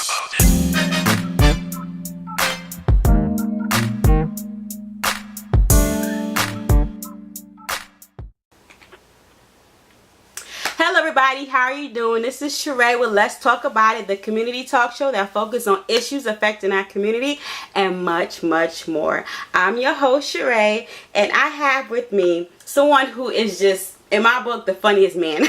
Hello everybody, how are you doing? This is Charay with Let's Talk About It, the community talk show that focuses on issues affecting our community and much, much more. I'm your host, Charay, and I have with me someone who is just, in my book, the funniest man.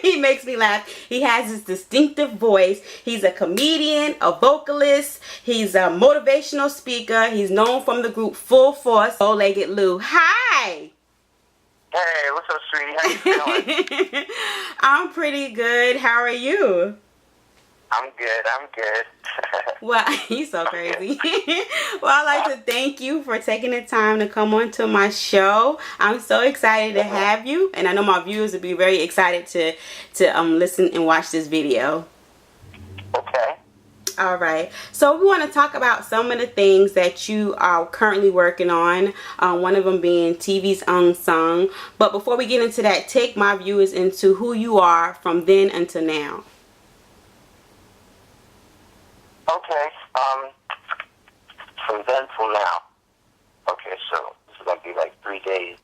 He makes me laugh. He has this distinctive voice. He's a comedian, a vocalist. He's a motivational speaker. He's known from the group Full Force, Bowlegged Lou. Hi! Hey, what's up, sweetie? How you feeling? I'm pretty good. How are you? I'm good. Well, he's so crazy. Well, I'd like to thank you for taking the time to come on to my show. I'm so excited to have you, and I know my viewers will be very excited to listen and watch this video. Okay. All right. So we want to talk about some of the things that you are currently working on. One of them being TV's Unsung. But before we get into that, take my viewers into who you are from then until now. Okay. From then till now. Okay, so this is gonna be like 3 days.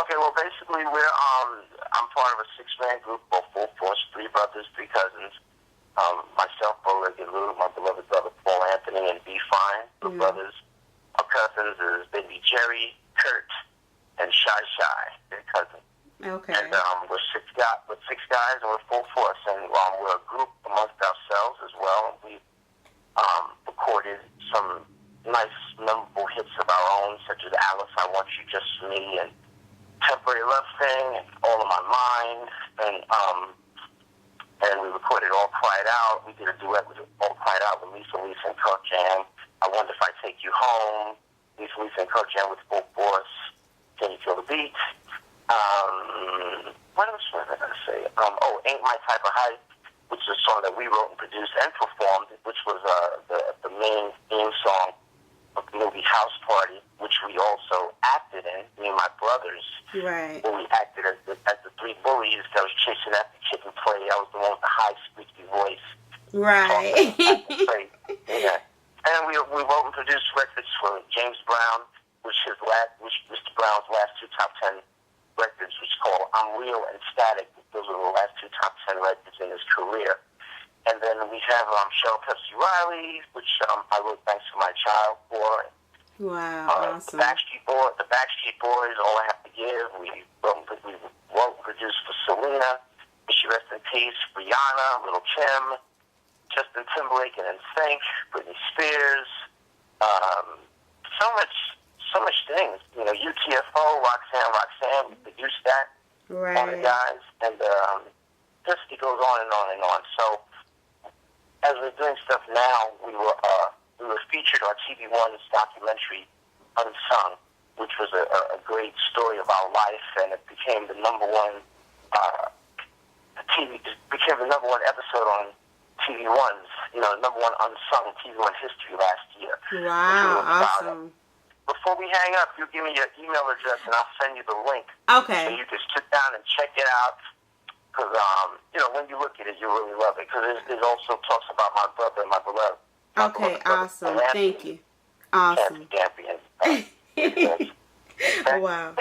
Okay, well basically I'm part of a 6-man group called Full Force, 3 brothers, 3 cousins. Myself, Bowlegged Lou, my beloved brother Paul Anthony, and B Fine, the brothers. Our cousins is baby Jerry, Kurt, and Shy, their cousin. Okay. And we're 6 guys, and we're Full Force, and we're a group amongst ourselves as well. We recorded some nice, memorable hits of our own, such as Alice, I Want You Just For Me, and Temporary Love Thing, and All in My Mind, and we recorded All Cried Out. We did a duet with All Cried Out with Lisa and Kirk Jam. I Wonder If I Take You Home. Lisa and Kirk Jam with Full Force. Can You Feel the Beat? What else was I going to say? Ain't My Type of Hype, which is a song that we wrote and produced and performed, which was the main theme song of the movie House Party, which we also acted in, me and my brothers. Right. Where we acted as the 3 bullies that was chasing after Kid and Play. I was the one with the high, squeaky voice. Right. Yeah. And we wrote and produced records for James Brown, which Mr. Brown's last 2 top 10 records, which is called I'm Real and Static. Those were the last 2 top 10 records in his career. And then we have Cheryl Pepsi Riley, which I wrote Thanks for My Child for. Wow, awesome. The Backstreet Boys, All I Have to Give. We wrote and produced for Selena. May she rest in peace. Rihanna, Little Kim, Justin Timberlake and NSYNC, Britney Spears. So much things. You know, UTFO, Roxanne. We produced that. Right. All the guys, and just it goes on and on and on. So as we're doing stuff now, we were featured on TV One's documentary Unsung, which was a great story of our life, and it became the number one episode on TV One's, number one unsung TV One history last year. Wow, awesome. Before we hang up, you give me your email address and I'll send you the link. Okay. So you can sit down and check it out. Because, when you look at it, you really love it. Because it also talks about my brother and my beloved. Okay, awesome. Thank you. Awesome. Wow.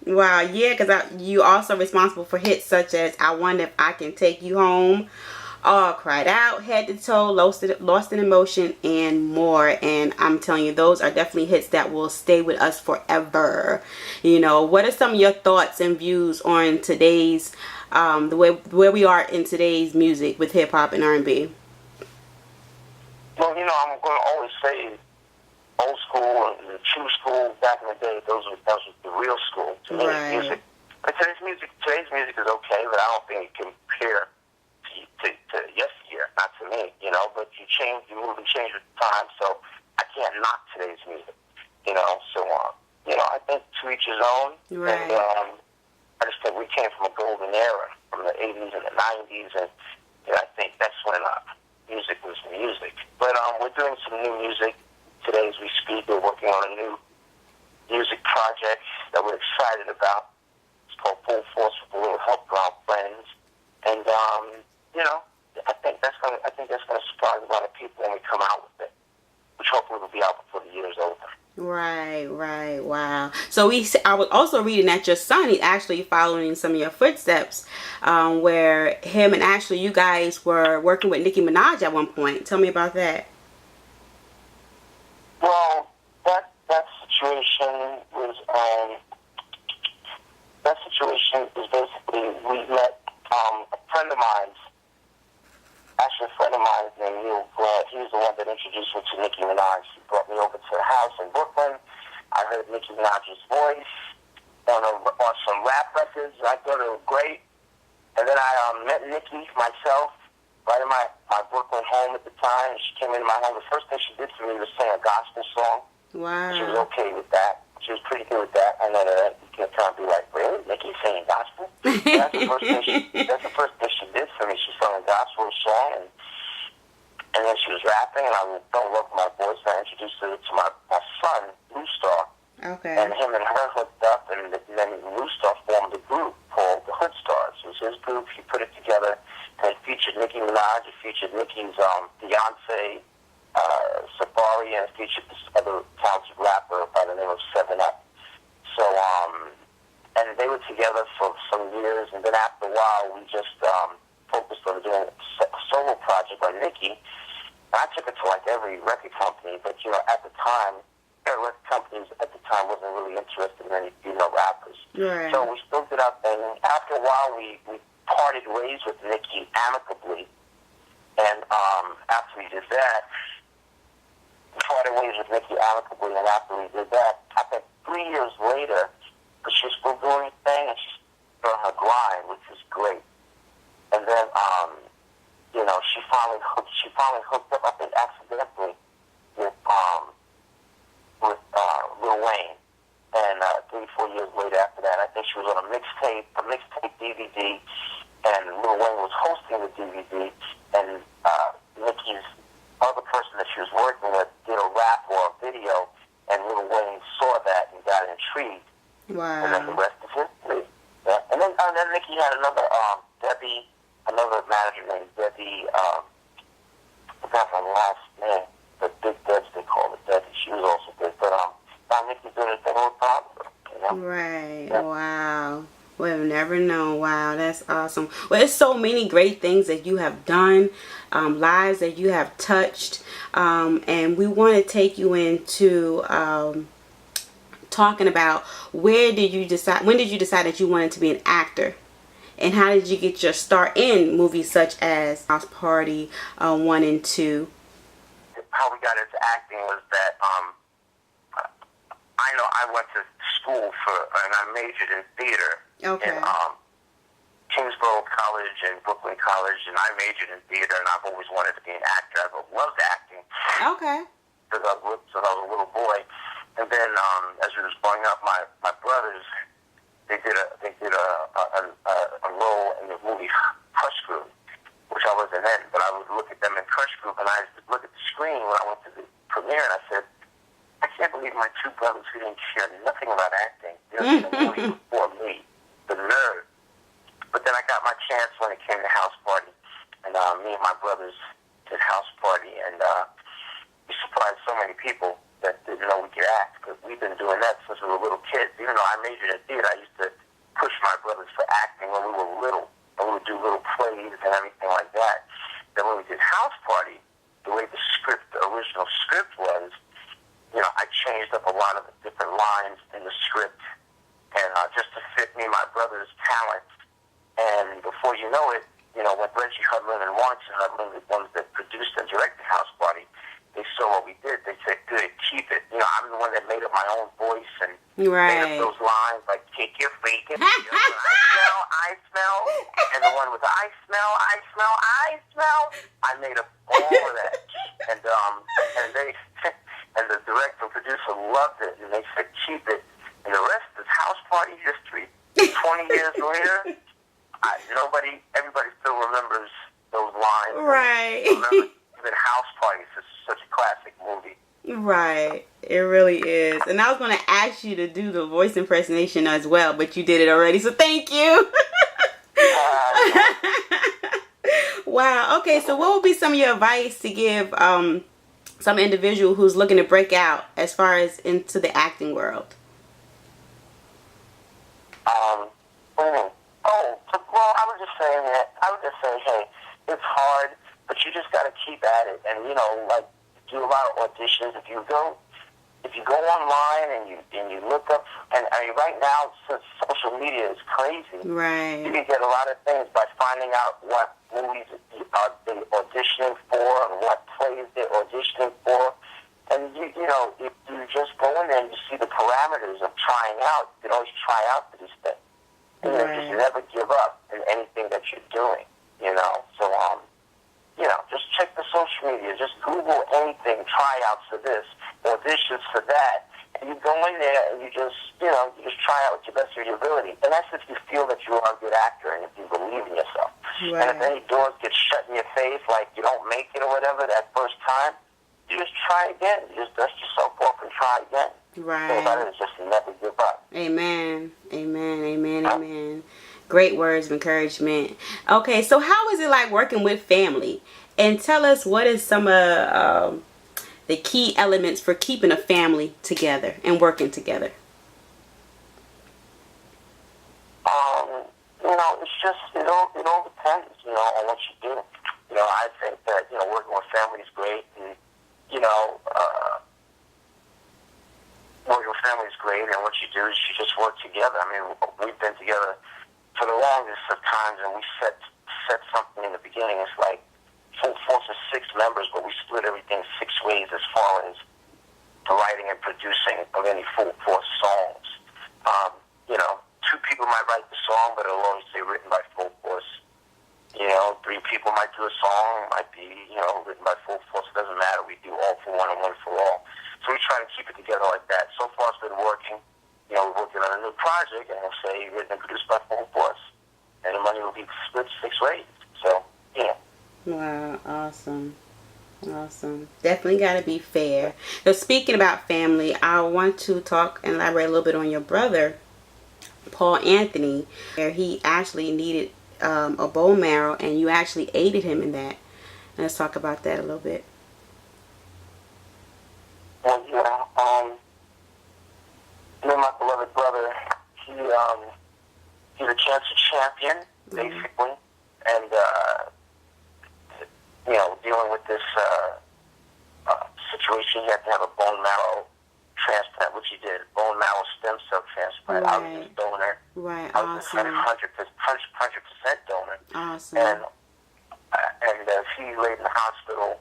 Wow, yeah, because you also responsible for hits such as I Wonder If I Can Take You Home, All Cried Out, Head to Toe, Lost in Emotion, and more. And I'm telling you, those are definitely hits that will stay with us forever. What are some of your thoughts and views on today's, where we are in today's music with hip-hop and R&B? Well, I'm going to always say old school and the true school back in the day, those were the real school to me. Right. Music. But today's music is okay, but I don't think it can compare to yesteryear, not to me, but you move and change with the time, so I can't knock today's music, so, I think to each his own, right. And I just think we came from a golden era, from the 80s and the 90s, and I think that's when music was music. But we're doing some new music today as we speak. We're working on a new music project that we're excited about. It's called Full Force with a little help from our friends. And, I think that's gonna surprise a lot of people when we come out with it, which hopefully will be out before the year is over. Right. Wow. So I was also reading that your son is actually following some of your footsteps, where him and Ashley, you guys were working with Nicki Minaj at one point. Tell me about that. Well, that situation was basically we met a friend of mine. Actually, a friend of mine named Neil Grant. He was the one that introduced me to Nicki Minaj. He brought me over to the house in Brooklyn. I heard Nicki Minaj's voice on some rap records. I thought it was great. And then I met Nicki myself right in my Brooklyn home at the time. She came into my home. The first thing she did for me was sing a gospel song. Wow. She was okay with that. She was pretty good with that. And then you can kind of be like, really? Nicki singing gospel? That's the first thing she did for me. She sang a gospel song, and then she was rapping, and I fell in love with my voice. I introduced her to my son, Lou Star. Okay. And him and her hooked up, and then Lou Star formed a group called the Hood Stars. It was his group. He put it together, and it featured Nicki Minaj. It featured Nicki's fiance, Safari, and it featured this other talented rapper by the name of 7up. So, and they were together for some years, and then after a while, we just focused on doing a solo project by Nicki. I took it to like every record company, but at the time, record companies at the time wasn't really interested in any female rappers. Right. So we still did our thing. After a while, we parted ways with Nicki amicably, and after we did that, and after we did that, I think 3 years later, but she's still doing her thing, and she's still on her grind, which is great. And then, she finally hooked up, I think, accidentally with Lil Wayne. And 3-4 years later after that, I think she was on a mixtape DVD, and Lil Wayne was hosting the DVD, and Nicki's other person that she was working with did a rap or a video, and Lil Wayne saw that and got intrigued. Wow. And then the rest is history. Yeah. And then Nicki had another another manager named Debbie, I forgot my last name, but Big Debs they call it Debbie. She was also good. But Nicki did it the whole time. Right. Yeah. Wow. We've never known. Wow, that's awesome. Well, it's so many great things that you have done, lives that you have touched, and we want to take you into talking about when did you decide that you wanted to be an actor, and how did you get your start in movies such as House Party 1 and 2? How we got into acting was that I went to school and I majored in theater. Okay. In Kingsborough College and Brooklyn College, and I majored in theater, and I've always wanted to be an actor. I've loved acting. Okay. Since I was a little boy. And then as we was growing up, my brothers, they did a role in the movie Crush Group, which I wasn't in, but I would look at them in Crush Group, and I used to look at the screen when I went to the premiere, and I said, I can't believe my two brothers who didn't care nothing about acting. They were in the movie before me, the nerd. But then I got my chance when it came to House Party, and me and my brothers did House Party, and we surprised so many people that didn't know we could act, because we've been doing that since we were little kids. Even though I majored in theater, I used to push my brothers for acting when we were little, and we would do little plays and everything like that. Then when we did House Party, the way the original script was, I changed up a lot of the different lines in the script, and just to fit me and my brother's talent. And before you know it, when Reggie Hudlin and Warrington Hudlin, the ones that produced and directed House Party, they saw what we did. They said, good, keep it. I'm the one that made up my own voice and made up those lines like, take your feet, I smell, and the one with the I smell, I made up all of that. And they and the director and producer loved it, and they said, keep it. And the rest is House Party history. 20 years later, everybody still remembers those lines. Right. Even House Party is such a classic movie. Right. It really is. And I was going to ask you to do the voice impersonation as well, but you did it already, so thank you. Wow. Okay, so what would be some of your advice to give some individual who's looking to break out as far as into the acting world? What do you mean? Oh, well, I would just say, hey, it's hard, but you just got to keep at it, and like do a lot of auditions. If you go online and you look up, and I mean, right now since social media is crazy, Right. you can get a lot of things by finding out what movies are they auditioning for and what plays they're auditioning for. And if you just go in there and you see the parameters of trying out, you can always try out for these things. And just never give up in anything that you're doing, So, just check the social media. Just Google anything, tryouts for this, auditions for that. And you go in there and you just try out with the best of your ability. And that's if you feel that you are a good actor and if you believe in yourself. Right. And if any doors get shut in your face, like you don't make it or whatever that first time, you just try again. You just dust yourself off and try again. Right. So that is just never give up. Amen. Amen. Amen. Amen. Great words of encouragement. Okay, so how is it like working with family? And tell us what is some of the key elements for keeping a family together and working together. It's just it all depends, on what you do. I think that working with family is great, and working with family is great, and what you do is you just work together. I mean, we've been together for the longest of times, and we set something in the beginning. It's like full force of 6 members, but we split everything 6 ways as far as the writing and producing of any full force songs. 2 people might write the song, but it'll always say written by full force. 3 people might do a song, might be written by full force. It doesn't matter. We do all for one and one for all. So we try to keep it together like that. So far, it's been working. We're working on a new project, and we'll say written and produced by full force, and the money will be split 6 ways. So, Wow, awesome. Awesome. Definitely got to be fair. So speaking about family, I want to talk and elaborate a little bit on your brother, Paul Anthony, where he actually needed a bone marrow, and you actually aided him in that. Let's talk about that a little bit. Well, my beloved brother, he's a cancer champion, basically, and dealing with this situation, he had to have a bone marrow transplant, which he did, bone marrow stem cell transplant. Right. I was his donor. Right, I was awesome. 100% donor. Awesome. And as he laid in the hospital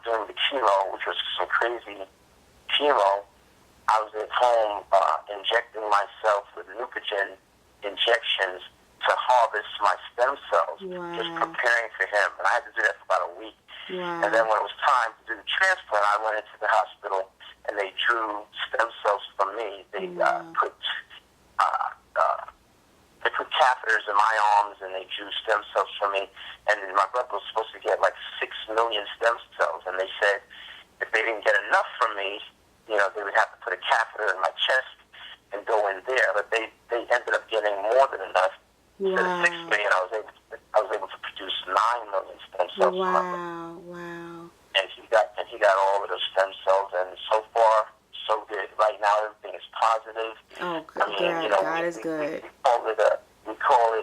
during the chemo, which was some crazy chemo, I was at home injecting myself with Neupogen injections to harvest my stem cells, just preparing for him. And I had to do that for about a week. Wow. And then when it was time to do the transplant, I went into the hospital and they drew stem cells from me. They put catheters in my arms and they drew stem cells from me. And my brother was supposed to get like 6 million stem cells. And they said if they didn't get enough from me, they would have to put a catheter in my chest and go in there. But they ended up getting more than enough. Instead of 6 million, I was able to produce 9 million stem cells. Wow, wow. And he got all of those stem cells, and so far, so good. Right now, everything is positive. Oh, good. God is good. We don't call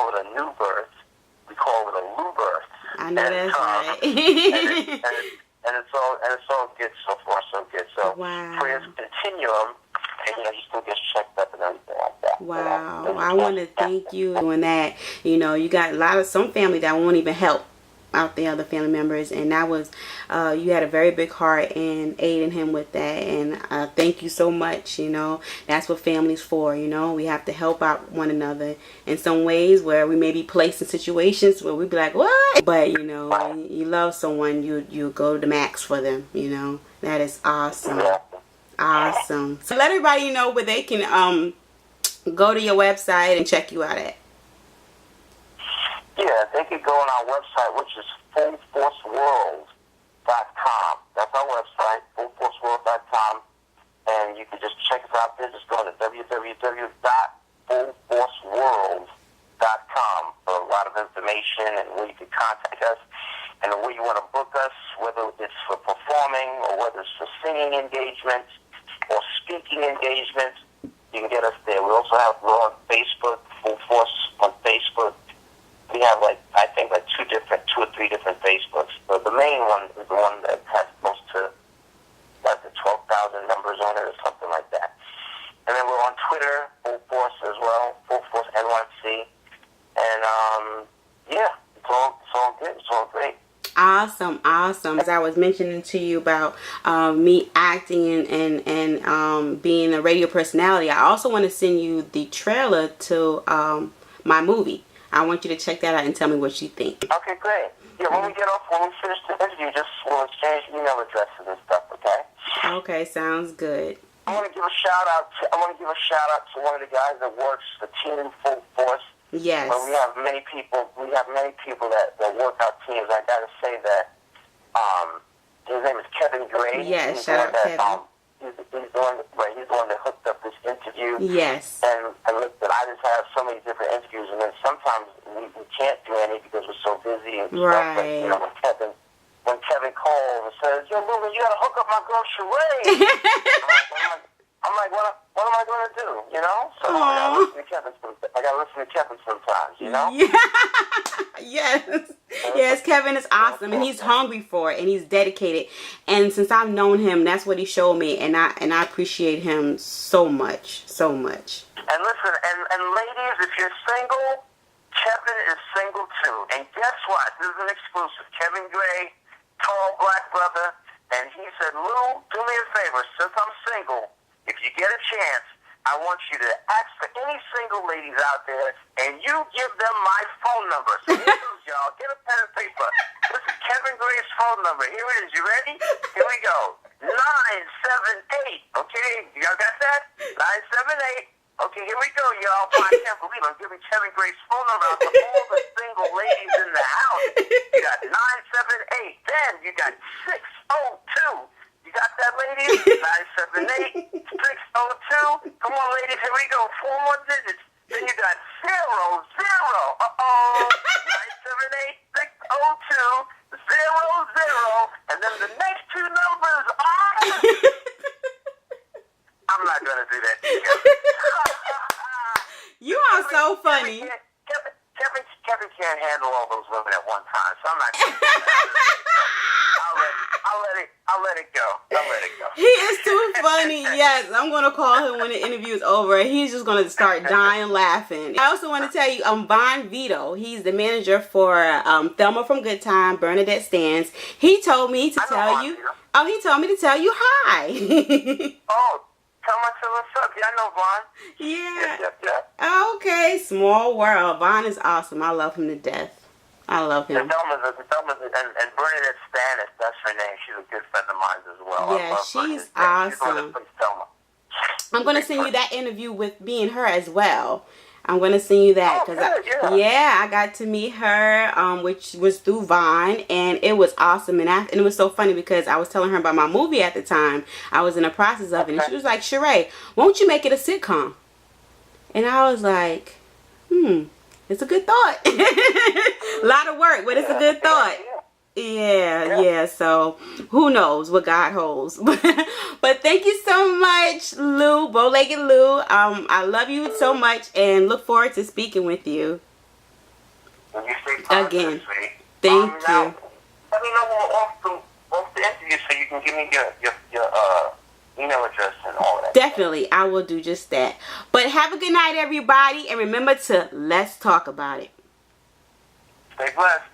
it a new birth. We call it a Lou birth. I know that's right. and it's all good so far, so good. So prayers Continuum. And, he still gets checked up and everything like that. Wow. I want to thank you for doing that. You got some family that won't even help out the other family members, and that was you had a very big heart in aiding him with that, and thank you so much. That's what family's for. We have to help out one another in some ways where we may be placed in situations where we be like, what? But you love someone, you go to the max for them. That is awesome. Awesome. So let everybody know where they can go to your website and check you out at. Yeah, they could go on our website, which is fullforceworld.com. That's our website, fullforceworld.com. And you can just check us out there. Just go to www.fullforceworld.com. shoutouts.com for a lot of information and where you can contact us and where you want to book us, whether it's for performing or whether it's for singing engagements or speaking engagements. You can get us there. We're on Facebook, Full Force on Facebook. We have two or three different Facebooks. But the main one is the one that has close to 12,000 members on it or something like that. And then we're on Twitter, Full Force as well, Full Force NYC. And it's all good. It's all great. Awesome. As I was mentioning to you about me acting and being a radio personality, I also want to send you the trailer to my movie. I want you to check that out and tell me what you think. Okay, great. Yeah, when we finish the interview, we'll exchange email addresses and stuff, okay? Okay, sounds good. I want to give a shout out to one of the guys that works the team Full Force. Yes. But we have many people that work our teams. I gotta say that his name is Kevin Gray. Yes, shout out Kevin. He's the one that hooked up this interview. Yes. And listen, I just have so many different interviews, and then sometimes we can't do any because we're so busy and stuff. But, you know, when Kevin calls and says, "Yo, Lou, you gotta hook up my girl Charay," I'm like, what am I going to do, you know? So I got to listen to Kevin sometimes, you know? Yeah. Yes, Kevin is awesome, and he's hungry for it, and he's dedicated. And since I've known him, that's what he showed me, and I appreciate him so much, so much. And listen, and ladies, if you're single, Kevin is single too. And guess what? This is an exclusive. Kevin Gray, tall black brother, and he said, "Lou, do me a favor, since I'm single, if you get a chance, I want you to ask for any single ladies out there, and you give them my phone number." So here goes, y'all. Get a pen and paper. This is Kevin Gray's phone number. Here it is. You ready? Here we go. 978. Okay, y'all got that? 978. Okay, here we go, y'all. I can't believe I'm giving Kevin Gray's phone number out to all the single ladies in the house. You got 978. Then you got 602. You got that, ladies? 978 602. Come on, ladies. Here we go. 4 more digits. Then you got 00. 978 602 00. And then the next two numbers are. I'm not gonna do that to you. You are so funny. Kevin can't handle all those women at one time, so I'm not gonna do that. I'll let it go. He is too funny. Yes, I'm going to call him when the interview is over. He's just going to start dying laughing. I also want to tell you, Vaughn Vito, he's the manager for Thelma from Good Time, Bernadette Stands. He told me to tell you. Oh, he told me to tell you hi. Oh, tell what's up. Yeah, I know Vaughn. Yeah. Yeah. Okay, small world. Vaughn is awesome. I love him to death. I love him. And Bernadette Stannis, that's her name. She's a good friend of mine as well. Yeah, she's awesome. I'm going to send you that interview with me and her as well. I'm going to send you that. I got to meet her, which was through Vaughn, and it was awesome. And it was so funny because I was telling her about my movie at the time. I was in the process of it, and she was like, "Charay, won't you make it a sitcom?" And I was like, it's a good thought. A lot of work, but it's a good thought. Yeah. So who knows what God holds. But thank you so much, Lou, Bowlegged Lou. I love you so much and look forward to speaking with you again. Thank you. Let me know off the interview so you can give me your email address and all that. Definitely, I will do just that. But have a good night, everybody, and remember to let's talk about it. Stay blessed.